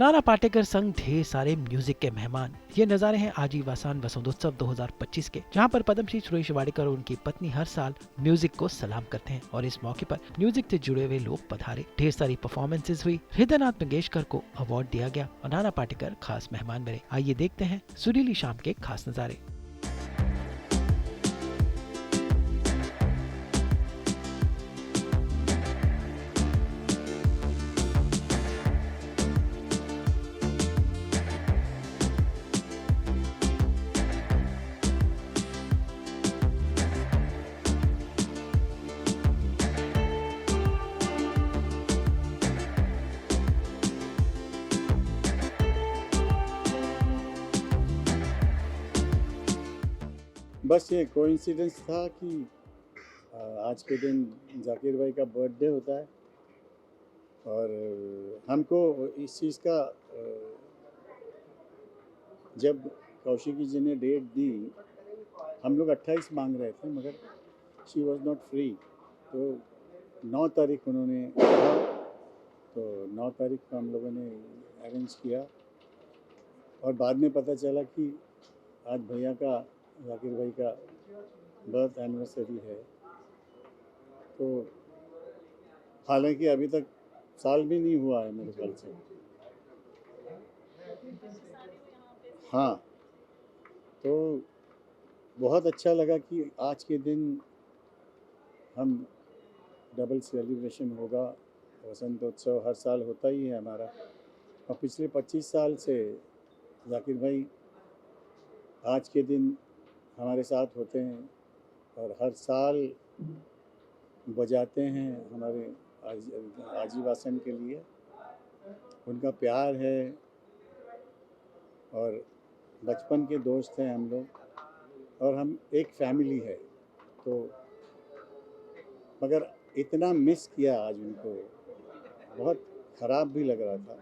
नाना पाटेकर संग ढेर सारे म्यूजिक के मेहमान। ये नज़ारे हैं आजीवासान वसंतोत्सव 2025 के, जहां पर पद्मश्री सुरेश वाडेकर और उनकी पत्नी हर साल म्यूजिक को सलाम करते हैं और इस मौके पर म्यूजिक से जुड़े हुए लोग पधारे। ढेर सारी परफॉर्मेंसेज हुई। हृदयनाथ मंगेशकर को अवार्ड दिया गया और नाना पाटेकर खास मेहमान बने। आइए देखते हैं सुरीली शाम के खास नजारे। बस ये कोइंसिडेंस था कि आज के दिन जाकिर भाई का बर्थडे होता है और हमको इस चीज़ का जब कौशिकी जी ने डेट दी, हम लोग 28 मांग रहे थे मगर शी वॉज नॉट फ्री, तो 9 तारीख उन्होंने कहा, तो 9 तारीख को हम लोगों ने अरेंज किया और बाद में पता चला कि आज भैया का, जाकिर भाई का बर्थ एनिवर्सरी है। तो हालांकि अभी तक साल भी नहीं हुआ है मेरे ख्याल से। हाँ, तो बहुत अच्छा लगा कि आज के दिन हम डबल सेलिब्रेशन होगा। वसंतोत्सव हर साल होता ही है हमारा और पिछले 25 साल से जाकिर भाई आज के दिन हमारे साथ होते हैं और हर साल बजाते हैं हमारे आजीवासन के लिए। उनका प्यार है और बचपन के दोस्त हैं हम लोग और हम एक फैमिली है। तो मगर इतना मिस किया आज उनको, बहुत ख़राब भी लग रहा था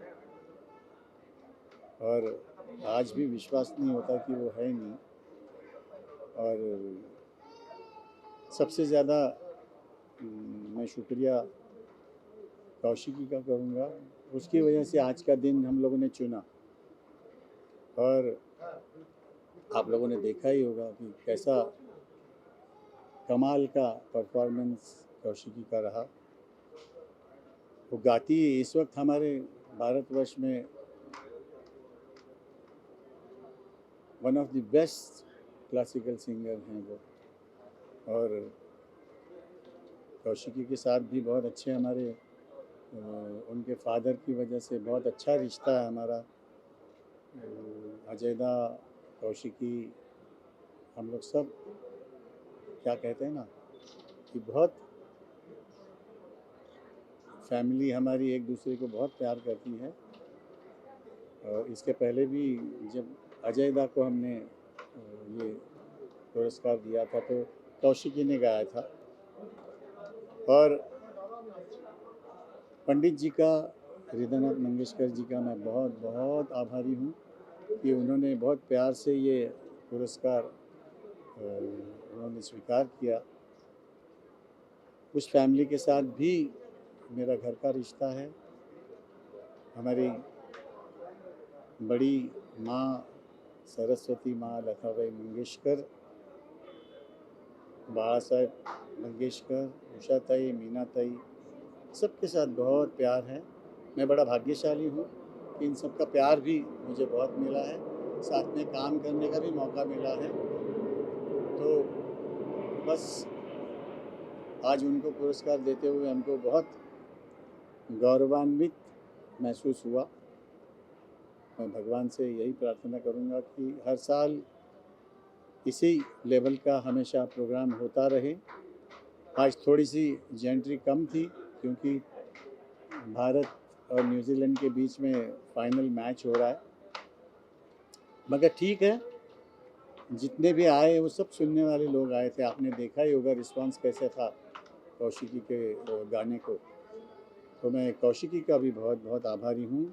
और आज भी विश्वास नहीं होता कि वो है नहीं। और सबसे ज़्यादा मैं शुक्रिया कौशिकी का करूँगा, उसकी वजह से आज का दिन हम लोगों ने चुना और आप लोगों ने देखा ही होगा कि कैसा कमाल का परफॉर्मेंस कौशिकी का रहा। वो गाती इस वक्त हमारे भारतवर्ष में one of the best classical singer हैं वो। और कौशिकी के साथ भी बहुत अच्छे हमारे उनके फादर की वजह से बहुत अच्छा रिश्ता है हमारा। अजयदा, कौशिकी, हम लोग सब क्या कहते हैं ना कि बहुत फैमिली हमारी एक दूसरे को बहुत प्यार करती है। और इसके पहले भी जब अजयदा को हमने ये पुरस्कार दिया था तो कौशिकी ने गाया था। और पंडित जी का, हृदयनाथ मंगेशकर जी का मैं बहुत बहुत आभारी हूँ कि उन्होंने बहुत प्यार से ये पुरस्कार उन्होंने स्वीकार किया। उस फैमिली के साथ भी मेरा घर का रिश्ता है। हमारी बड़ी माँ सरस्वती माँ लताबाई मंगेशकर, बाला साहेब मंगेशकर, उषा ताई, मीना ताई, सबके साथ बहुत प्यार है। मैं बड़ा भाग्यशाली हूँ कि इन सब का प्यार भी मुझे बहुत मिला है, साथ में काम करने का भी मौका मिला है। तो बस आज उनको पुरस्कार देते हुए हमको बहुत गौरवान्वित महसूस हुआ। मैं भगवान से यही प्रार्थना करूँगा कि हर साल इसी लेवल का हमेशा प्रोग्राम होता रहे। आज थोड़ी सी जेंट्री कम थी क्योंकि भारत और न्यूजीलैंड के बीच में फाइनल मैच हो रहा है, मगर ठीक है, जितने भी आए वो सब सुनने वाले लोग आए थे। आपने देखा ही होगा रिस्पांस कैसे था कौशिकी के गाने को। तो मैं कौशिकी का भी बहुत बहुत आभारी हूँ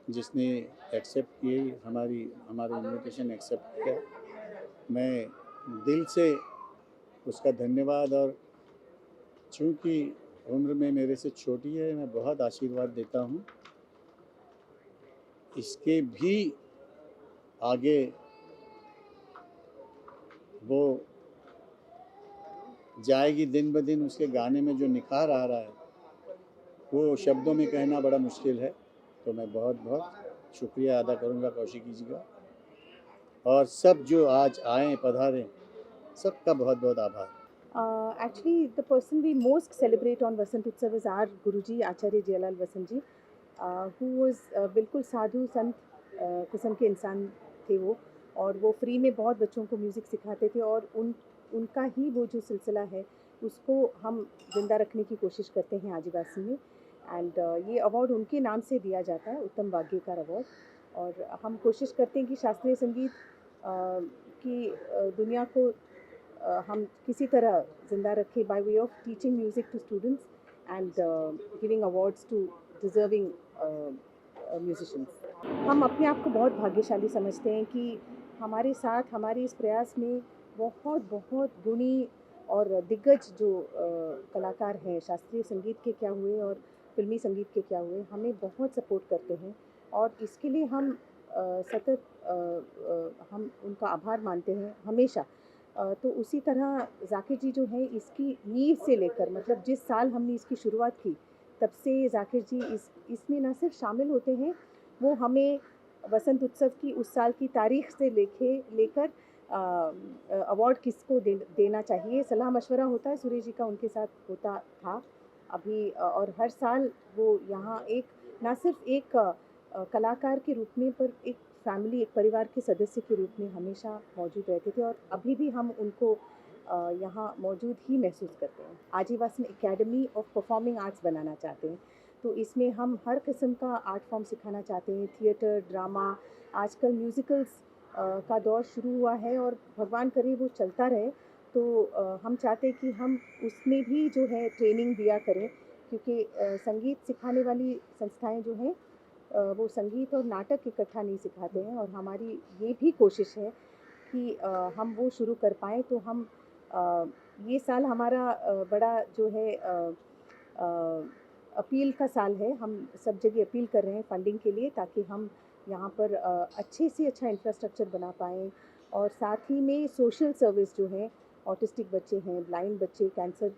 जिसने एक्सेप्ट किए, हमारे इनविटेशन एक्सेप्ट किया। मैं दिल से उसका धन्यवाद। और चूँकि उम्र में मेरे से छोटी है, मैं बहुत आशीर्वाद देता हूँ इसके भी आगे वो जाएगी। दिन ब दिन उसके गाने में जो निखार आ रहा है वो शब्दों में कहना बड़ा मुश्किल है। तो मैं बहुत बहुत शुक्रिया अदा करूँगा कौशिकी जी का, और सब जो आज आए पधारे सबका बहुत बहुत आभार। Actually, the person we most celebrate on Vasant Utsav is our Guruji, Acharya Jayalal Vasant ji, who was बिल्कुल साधु संत किस्म के इंसान थे वो, और वो फ्री में बहुत बच्चों को म्यूज़िक सिखाते थे, और उनका ही वो जो सिलसिला है उसको हम ज़िंदा रखने की कोशिश करते हैं आदिवासी में। एंड ये अवार्ड उनके नाम से दिया जाता है, उत्तम वाग्यकार अवार्ड। और हम कोशिश करते हैं कि शास्त्रीय संगीत की दुनिया को हम किसी तरह ज़िंदा रखें by way of teaching music to students and giving awards to deserving musicians. हम अपने आप को बहुत भाग्यशाली समझते हैं कि हमारे साथ हमारे इस प्रयास में बहुत बहुत गुणी और दिग्गज जो कलाकार हैं, शास्त्रीय संगीत के क्या हुए और फिल्मी संगीत के क्या हुए, हमें बहुत सपोर्ट करते हैं, और इसके लिए हम सतत हम उनका आभार मानते हैं हमेशा। तो उसी तरह ज़ाकिर जी जो है, इसकी नींव से लेकर, मतलब जिस साल हमने इसकी शुरुआत की तब से ज़ाकिर जी इसमें न सिर्फ शामिल होते हैं, वो हमें वसंत उत्सव की उस साल की तारीख से लेकर अवार्ड किसको देना चाहिए सलाह मशवरा होता है, सुरेश जी का उनके साथ होता था अभी। और हर साल वो यहाँ एक न सिर्फ एक कलाकार के रूप में, पर एक फैमिली, एक परिवार के सदस्य के रूप में हमेशा मौजूद रहते थे, और अभी भी हम उनको यहाँ मौजूद ही महसूस करते हैं। आजीवासन एकेडमी ऑफ परफॉर्मिंग आर्ट्स बनाना चाहते हैं, तो इसमें हम हर किस्म का आर्ट फॉर्म सिखाना चाहते हैं, थिएटर, ड्रामा, आजकल म्यूज़िकल्स का दौर शुरू हुआ है, और भगवान करे वो चलता रहे। तो हम चाहते हैं कि हम उसमें भी जो है ट्रेनिंग दिया करें, क्योंकि संगीत सिखाने वाली संस्थाएं जो हैं वो संगीत और नाटक इकट्ठा नहीं सिखाते हैं, और हमारी ये भी कोशिश है कि हम वो शुरू कर पाएँ। तो हम ये साल हमारा बड़ा जो है अपील का साल है। हम सब जगह अपील कर रहे हैं फंडिंग के लिए, ताकि हम यहाँ पर अच्छे से अच्छा इंफ्रास्ट्रक्चर बना पाएँ, और साथ ही में सोशल सर्विस जो है, ऑटिस्टिक बच्चे हैं, ब्लाइंड बच्चे, कैंसर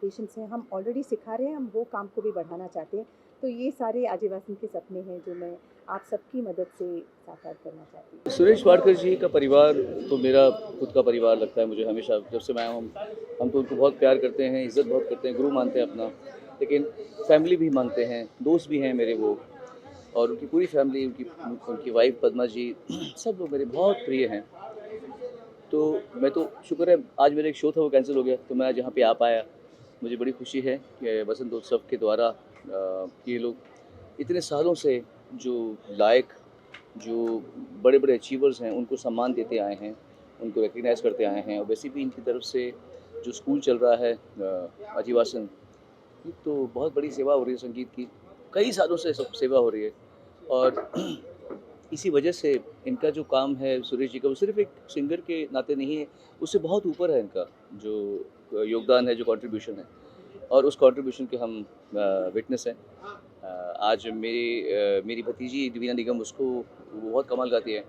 पेशेंट्स हैं, हम ऑलरेडी सिखा रहे हैं, हम वो काम को भी बढ़ाना चाहते हैं। तो ये सारे आदिवासी के सपने हैं जो मैं आप सबकी मदद से साकार करना चाहती हूँ। सुरेश वाडकर जी का परिवार तो मेरा खुद का परिवार लगता है मुझे, हमेशा जब से मैं हूँ। हम तो उनको बहुत प्यार करते हैं, इज़्ज़त बहुत करते हैं, गुरु मानते हैं अपना, लेकिन फैमिली भी मानते हैं, दोस्त भी हैं मेरे वो, और उनकी पूरी फैमिली, उनकी वाइफ पद्मा जी, सब लोग मेरे बहुत प्रिय हैं। तो मैं तो शुक्र है, आज मेरा एक शो था वो कैंसिल हो गया, तो मैं आज यहाँ पे आ पाया। मुझे बड़ी खुशी है कि वसंतोत्सव के द्वारा ये लोग इतने सालों से जो लायक, जो बड़े बड़े अचीवर्स हैं, उनको सम्मान देते आए हैं, उनको रिकग्नाइज़ करते आए हैं। और वैसे भी इनकी तरफ से जो स्कूल चल रहा है आजीवासन, ये तो बहुत बड़ी सेवा हो रही है संगीत की, कई सालों से सब सेवा हो रही है। और इसी वजह से इनका जो काम है सुरेश जी का, वो सिर्फ एक सिंगर के नाते नहीं है, उससे बहुत ऊपर है इनका जो योगदान है, जो कंट्रीब्यूशन है, और उस कंट्रीब्यूशन के हम विटनेस हैं। आज मेरी भतीजी दिवीना निगम, उसको वो बहुत कमाल गाती है,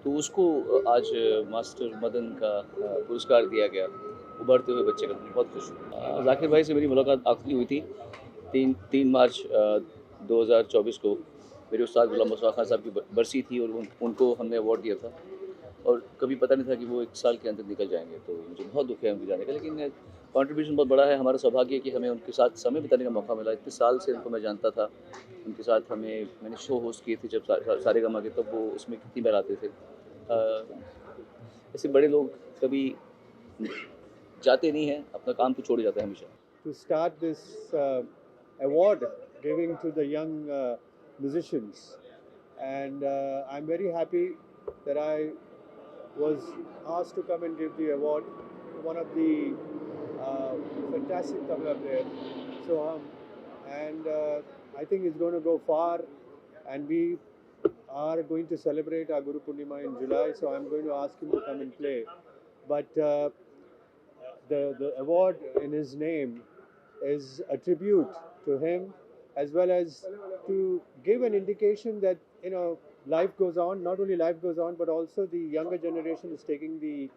तो उसको आज मास्टर मदन का पुरस्कार दिया गया, उभरते हुए बच्चे का। तो मैं बहुत खुश हूँ। जाकिर भाई से मेरी मुलाकात आखिरी हुई थी 3 मार्च 2024 को। मेरे उस्ताद गुलाम मुस्तफ़ा खान साहब की बरसी थी, और उनको हमने अवार्ड दिया था, और कभी पता नहीं था कि वो 1 साल के अंदर निकल जाएंगे। तो मुझे बहुत दुख है उनके जाने का, लेकिन कंट्रीब्यूशन बहुत बड़ा है। हमारा सौभाग्य है कि हमें उनके साथ समय बिताने का मौका मिला। इतने साल से उनको मैं जानता था, उनके साथ मैंने शो होस्ट किए थे जब सारेगामा के, तब वो उसमें कितनी बार आते थे। ऐसे बड़े लोग कभी जाते नहीं हैं, अपना काम तो छोड़ जाते हैं हमेशा। To start this award giving to the young musicians, and I'm very happy that I was asked to come and give the award to one of the fantastic tabla players, Soham, and I think it's going to go far, and we are going to celebrate our Guru Purnima in July, so I'm going to ask him to come and play. But the award in his name is a tribute to him, as well as to give an indication that, you know, life goes on. Not only life goes on, but also the younger generation is taking the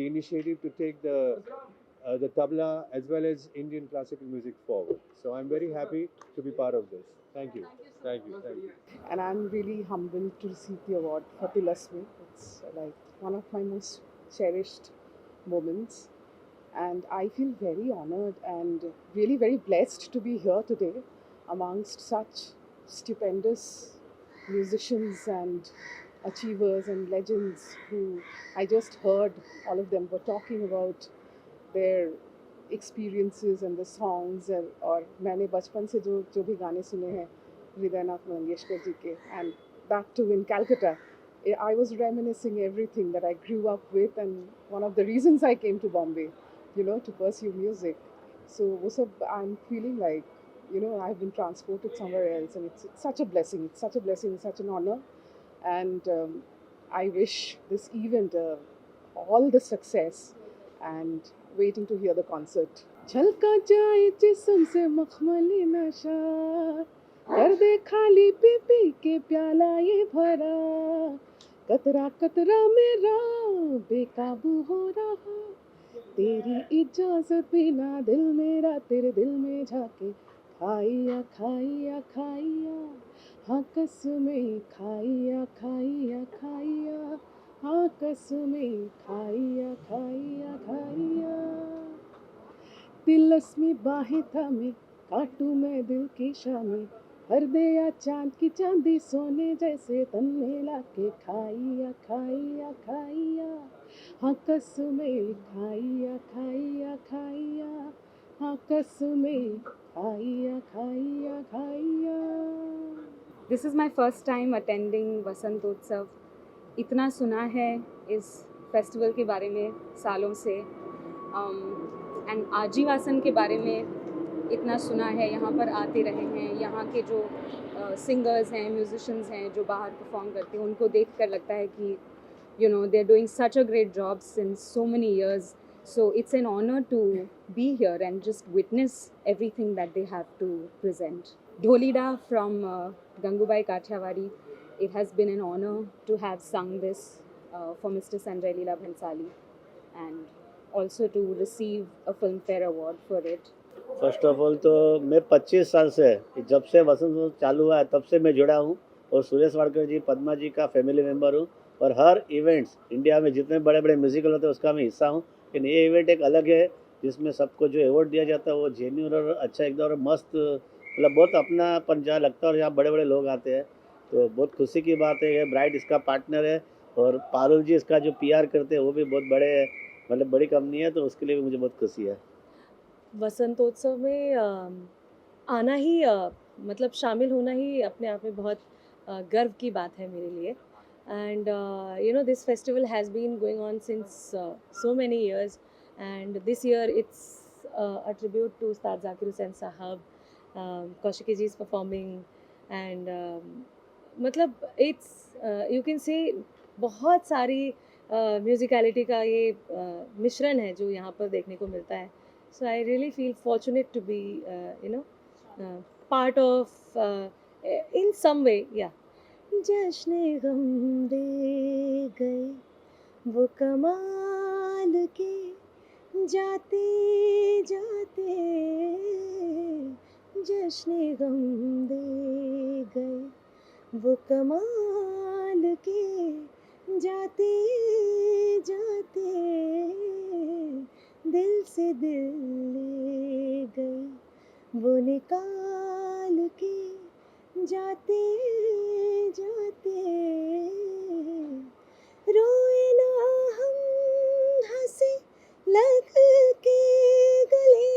initiative to take the tabla as well as Indian classical music forward. So I'm very happy to be part of this. Thank you. Thank you. Thank you. And I'm really humbled to receive the award for Tilasmi. It's like one of my most cherished moments. And I feel very honored and really very blessed to be here today amongst such stupendous musicians and achievers and legends who I just heard all of them were talking about their experiences and the songs और मैंने बचपन से जो भी गाने सुने हैं हृदयनाथ मंगेशकर जी के and that too in Calcutta. I was reminiscing everything that I grew up with and one of the reasons I came to Bombay, to pursue music. So wo sab, I'm feeling like, I've been transported somewhere else and it's such a blessing. It's such a blessing, it's such an honor. And I wish this event all the success and waiting to hear the concert. झलका जाए जिस्म से मखमली नशा कर दे खाली P P के प्याला ये भरा कतरा कतरा मेरा बेकाबू हो रहा तेरी इजाजत बिना दिल मेरा तेरे दिल में झाके खाइया खाइया खाइया हाँ कसमें खाइया खाइया खाइया हाँ कसमें खाइया खाइया खाइया तिलस्मी बाहें थामे काटू मैं दिल की शामें हर दिया चांद की चांदी सोने जैसे तन में लाके खाइया खाइया खाइया हाँ कसमें खाइया खाइया खाइया हाँ कसमें खाइया खाइया खाइया This is my first time attending वसंतोत्सव. इतना सुना है इस फेस्टिवल के बारे में सालों से एंड आजीवासन के बारे में इतना सुना है. यहाँ पर आते रहे हैं. यहाँ के जो सिंगर्स हैं, म्यूजिशियंस हैं जो बाहर परफॉर्म करते हैं, उनको देख कर लगता है कि they're doing such a great job since so many years. So it's an honor to be here and just witness everything that they have to present. Dholida from Gangubai Kathiawadi. It has been an honor to have sung this for Mr. Sanjay Leela Bhansali and also to receive a Filmfare Award for it. First of all तो मैं 25 साल से जब से वसंत उत्सव चालू हुआ है तब से मैं जुड़ा हूँ और सुरेश वाडकर जी पद्मा जी का फैमिली मेम्बर हूँ और हर इवेंट्स इंडिया में जितने बड़े बड़े म्यूजिकल होते हैं उसका मैं हिस्सा हूँ. लेकिन ये इवेंट एक अलग है जिसमें सबको जो अवार्ड दिया जाता है वो जेन्युइन और अच्छा एकदम और मस्त मतलब बहुत अपनापन जहाँ लगता है और यहाँ बड़े बड़े लोग आते हैं तो बहुत खुशी की बात है. ब्राइड इसका पार्टनर है और पारुल जी इसका जो PR करते हैं वो भी बहुत बड़े मतलब बड़ी कंपनी है तो उसके लिए भी मुझे बहुत खुशी है. वसंतोत्सव में आना ही मतलब शामिल होना ही अपने आप में बहुत गर्व की बात है मेरे लिए. And this festival has been going on since so many years and this year it's a tribute to Ustad Zakir Hussain Sahab. Kaushiki ji is performing and मतलब इट्स यू कैन से बहुत सारी म्यूज़िकलिटी का ये मिश्रण है जो यहाँ पर देखने को मिलता है. So I really feel fortunate to be, part of, in some way, yeah. जश्न गम दे गए वो कमाल के जाते जाते जश्न गम दे गए वो कमाल के जाते जाते दिल से दिल ले गए वो निकाल के जाते जाते रोए ना हम हंसे लग के गले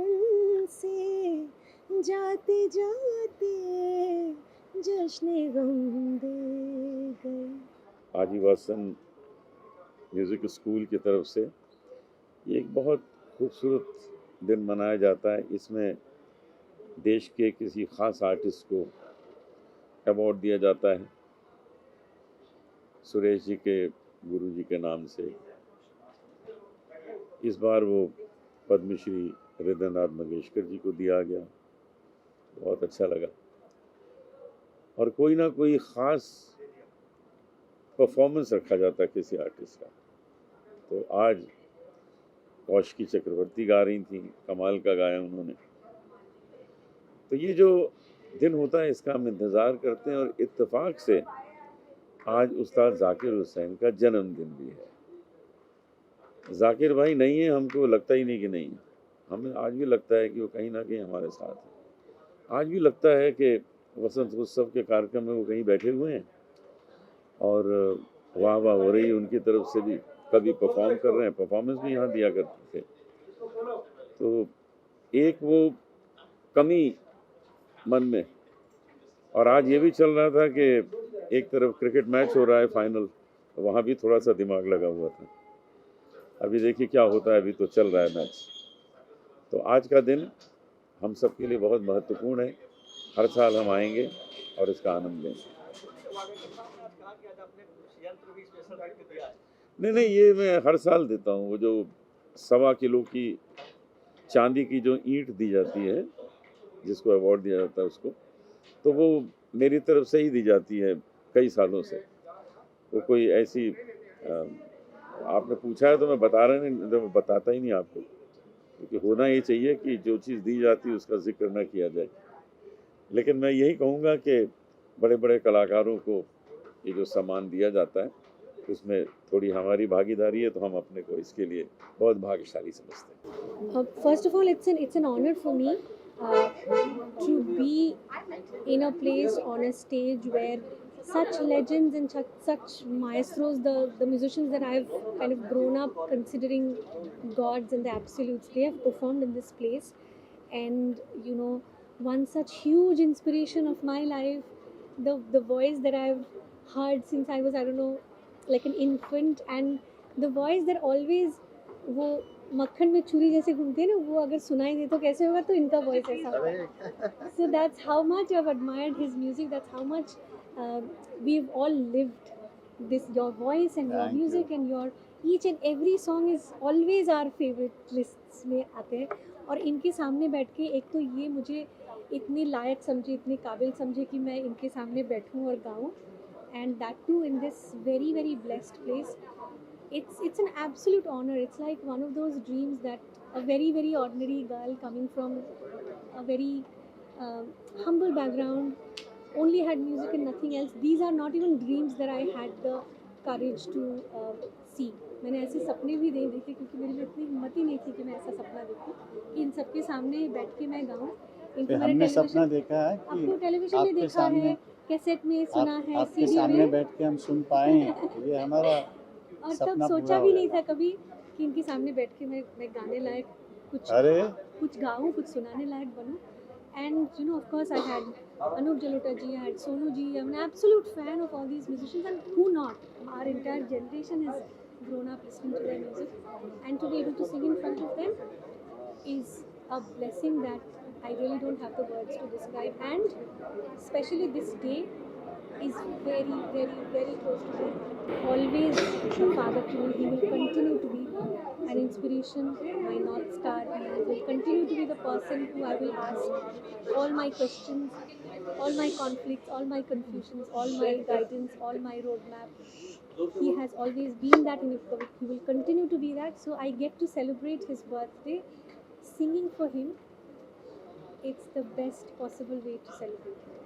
उनसे जाते जाते जश्न गम दे गए. आजीवासन म्यूज़िक स्कूल की तरफ से ये एक बहुत खूबसूरत दिन मनाया जाता है. इसमें देश के किसी ख़ास आर्टिस्ट को अवार्ड दिया जाता है सुरेश जी के गुरु जी के नाम से. इस बार वो पद्मश्री हृदयनाथ मंगेशकर जी को दिया गया. बहुत अच्छा लगा. और कोई ना कोई ख़ास परफॉर्मेंस रखा जाता है किसी आर्टिस्ट का। तो आज कौशिकी चक्रवर्ती गा रही थी, कमाल का गाया उन्होंने। तो ये जो दिन होता है इसका हम इंतज़ार करते हैं, और इत्तेफाक से आज उस्ताद ज़ाकिर हुसैन का जन्मदिन भी है। ज़ाकिर भाई नहीं है, हमको लगता ही नहीं कि नहीं है, हमें आज भी लगता है कि वो कहीं ना कहीं हमारे साथ है। आज भी लगता है कि वसंत उत्सव के कार्यक्रम में वो कहीं बैठे हुए हैं और वाह वाह हो रही है उनकी तरफ से भी, कभी परफॉर्म कर रहे हैं, परफॉर्मेंस भी यहाँ दिया करते थे। तो एक वो कमी मन में, और आज ये भी चल रहा था कि एक तरफ क्रिकेट मैच हो रहा है फाइनल, तो वहाँ भी थोड़ा सा दिमाग लगा हुआ था। अभी देखिए क्या होता है, अभी तो चल रहा है मैच। तो आज का दिन हम सब के लिए बहुत महत्वपूर्ण है, हर साल हम आएंगे और इसका आनंद लेंगे। नहीं, ये मैं हर साल देता हूँ। वो जो 1.25 किलो की चांदी की जो ईंट दी जाती है, जिसको अवार्ड दिया जाता है उसको, तो वो मेरी तरफ से ही दी जाती है कई सालों से। वो कोई ऐसी आपने पूछा है तो मैं बता रहा नहीं, तो मैं बताता ही नहीं आपको, क्योंकि होना ये चाहिए कि जो चीज़ दी जाती है उसका जिक्र न किया जाए। लेकिन मैं यही कहूँगा कि बड़े बड़े कलाकारों को ये जो सम्मान दिया जाता है उसमें थोड़ी हमारी भागीदारी है, तो हम अपने को इसके लिए बहुत भाग्यशाली समझते हैं। First of all, it's an honor for me to be in a place on a stage where such legends and such maestros, the musicians that I've kind of grown up considering gods and the absolutes, they have performed in this place. And you know, one such huge inspiration of my life, the voice that I've heard since I was, I don't know, like an infant, and the voice that always वो मक्खन में छुरी जैसे घूमती है ना, वो अगर सुनाई दे तो कैसे होगा, तो इनका वॉइस ऐसा होगा। So that's how much I've admired his music, that's how much we've all lived this, your voice and your music and your each and every song is always our favorite lists में आते हैं। और इनके सामने बैठ के एक तो ये मुझे इतनी लायक समझे, इतनी काबिल समझे कि मैं इनके सामने बैठूं और गाऊं, and that too in this very very blessed place. It's an absolute honor. It's like one of those dreams that a very very ordinary girl coming from a very humble background, only had music and nothing else. These are not even dreams that I had the courage to see. मैंने ऐसे सपने भी नहीं देखे, क्योंकि मेरे में इतनी हिम्मत ही नहीं थी कि मैं ऐसा सपना देखूं कि इन सबके सामने बैठ के मैं गाऊं। इनको मैंने हमने सपना देखा है कि आपको टेलीविजन में देखा है, कैसेट में सुना है, आपके सीडी सामने में, बैठ के हम सुन पाए हैं, ये हमारा और तब सपना सोचा पूरा भी हो नहीं गया। था कभी कि इनके सामने बैठ के मैं गाने लायक कुछ गाऊं, कुछ सुनाने लायक बनूं। And you know, of course, I had Anup Jalota ji, I had Sonu ji. I'm an absolute fan of all these musicians, and who not? Our entire generation has grown up listening to their music, and to be able to sing in front of them is a blessing that I really don't have the words to describe. And especially this day is very, very, very close to me. Always a father to me. He will continue to be an inspiration, my North Star. He will continue to be the person who I will ask all my questions, all my conflicts, all my confusions, all my guidance, all my roadmap. He has always been that, and he will continue to be that. So I get to celebrate his birthday singing for him. It's the best possible way to celebrate it.